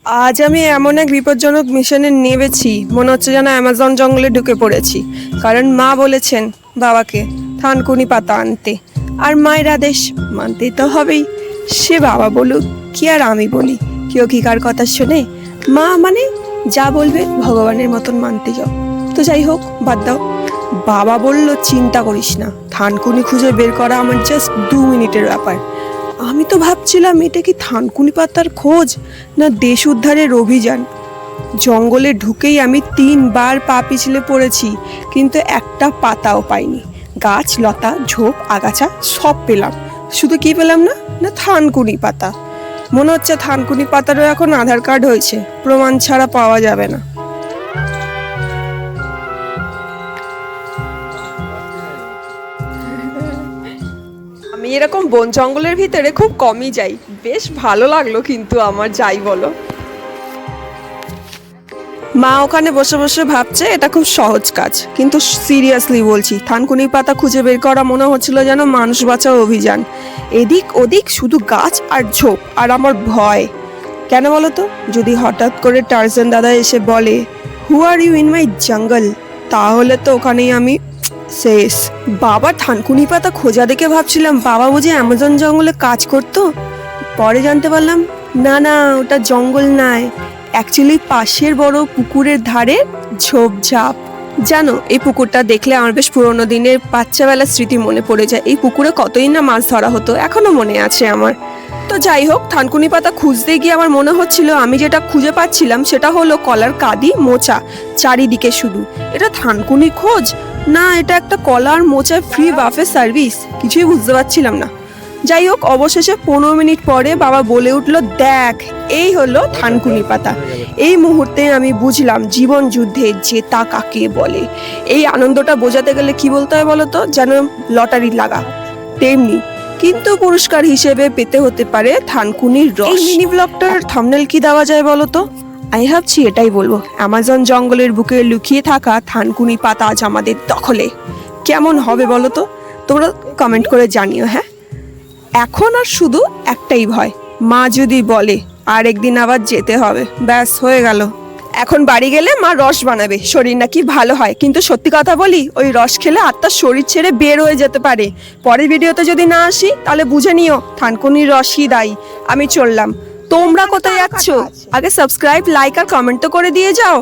আজ আমি এমন এক বিপজ্জনক মিশনে নেমেছি, মনে হচ্ছে যেন অ্যামাজন জঙ্গলে ঢুকে পড়েছি। কারণ মা বলেছেন বাবাকে থানকুনি পাতা আনতে, আর মায়ের আদেশ মানতে তো হবেই। সে বাবা বলুক কি আর আমি বলি, কেউ কি কার কথা শোনে? মা মানে যা বলবে ভগবানের মতন মানতে যাও। তো যাই হোক, বাদ দাও। বাবা বলল চিন্তা করিস না, থানকুনি খুঁজে বের করা আমার জাস্ট 2 মিনিটের ব্যাপার। আমি তো ভাবছিলাম এটা কি থানকুনি পাতার খোঁজ না দেশ উদ্ধারের অভিযান। জঙ্গলে ঢুকেই আমি 3বার পা পিছলে পড়েছি, কিন্তু একটা পাতাও পাইনি। গাছ লতা ঝোপ আগাছা সব পেলাম, শুধু কি পেলাম না না থানকুনি পাতা। মনে হচ্ছে থানকুনি পাতারও এখন আধার কার্ড হয়েছে, প্রমাণ ছাড়া পাওয়া যাবে না। আমি এরকম বন জঙ্গলের ভিতরে খুব কমই যাই, বেশ ভালো লাগলো কিন্তু আমার, যাই বলো। মা ওখানে বসে বসে ভাবছে এটা খুব সহজ কাজ, কিন্তু সিরিয়াসলি বলছি থানকুনি পাতা খুঁজে বের করা মনে হচ্ছিল যেন মানুষ বাঁচাও অভিযান। এদিক ওদিক শুধু গাছ আর ঝোপ, আর আমার ভয় কেন বলো তো, যদি হঠাৎ করে টার্জান দাদা এসে বলে হু আর ইউ ইন মাই জঙ্গল, তাহলে তো ওখানেই আমি শেষ। বাবা থানকুনি পাতা খোঁজা দেখে ভাবছিলাম বাবা বুঝি অ্যামাজন জঙ্গলে কাজ করতো। পরে জানতে পারলাম না না, ওটা জঙ্গল নয়, অ্যাকচুয়ালি পাশের বড় পুকুরের ধারে ঝোপঝাপ। জানো, এই পুকুরটা দেখলে আমার বেশ পুরোনো দিনের বাচ্চাবেলার স্মৃতি মনে পড়ে যায়। এই পুকুরে কতই না মাছ ধরা হতো, এখনো মনে আছে আমার। তো যাই হোক, থানকুনি পাতা খুঁজতে গিয়ে আমার মনে হচ্ছিল আমি যেটা খুঁজে পাচ্ছিলাম সেটা হলো কলার কাঁদি মোচা চারিদিকে শুধু। এটা থানকুনি খোঁজ না এটা একটা কলার মোচার ফ্রি বাফে সার্ভিস, কিছুই বুঝতে পারছিলাম না। যাই হোক, অবশেষে 15 মিনিট পরে বাবা বলে উঠলো দেখ এই হলো থানকুনি পাতা। এই মুহূর্তে আমি বুঝলাম জীবন যুদ্ধে জেতা কাকে বলে। এই আনন্দটা বোঝাতে গেলে কি বলতে হয় বলতো, যেন লটারি লাগা তেমনি, কিন্তু পুরস্কার হিসেবে পেতে হতে পারে থানকুনির রস। এই মিনি ব্লগটার থাম্বনেল কি দেওয়া যায় বলতো? আমি ভাবছি এটাই বলবো, অ্যামাজন জঙ্গলের বুকে লুকিয়ে থাকা থানকুনি পাতা আজ আমাদের দখলে। কেমন হবে বলতো? তোমরা কমেন্ট করে জানিও। হ্যাঁ, এখন আর শুধু একটাই ভয়, মা যদি বলে আর একদিন আবার যেতে হবে, ব্যাস হয়ে গেল। এখন বাড়ি গেলে মা রস বানাবে, শরীর নাকি ভালো হয়, কিন্তু সত্যি কথা বলি ওই রস খেলে আত্মার শরীর ছেড়ে বের হয়ে যেতে পারে। পরের ভিডিওতে যদি না আসি তাহলে বুঝে নিও থানকুনির রসই দায়ী। আমি চললাম, তোমরা কোথায় যাচ্ছ? আগে সাবস্ক্রাইব লাইক আর কমেন্ট তো করে দিয়ে যাও।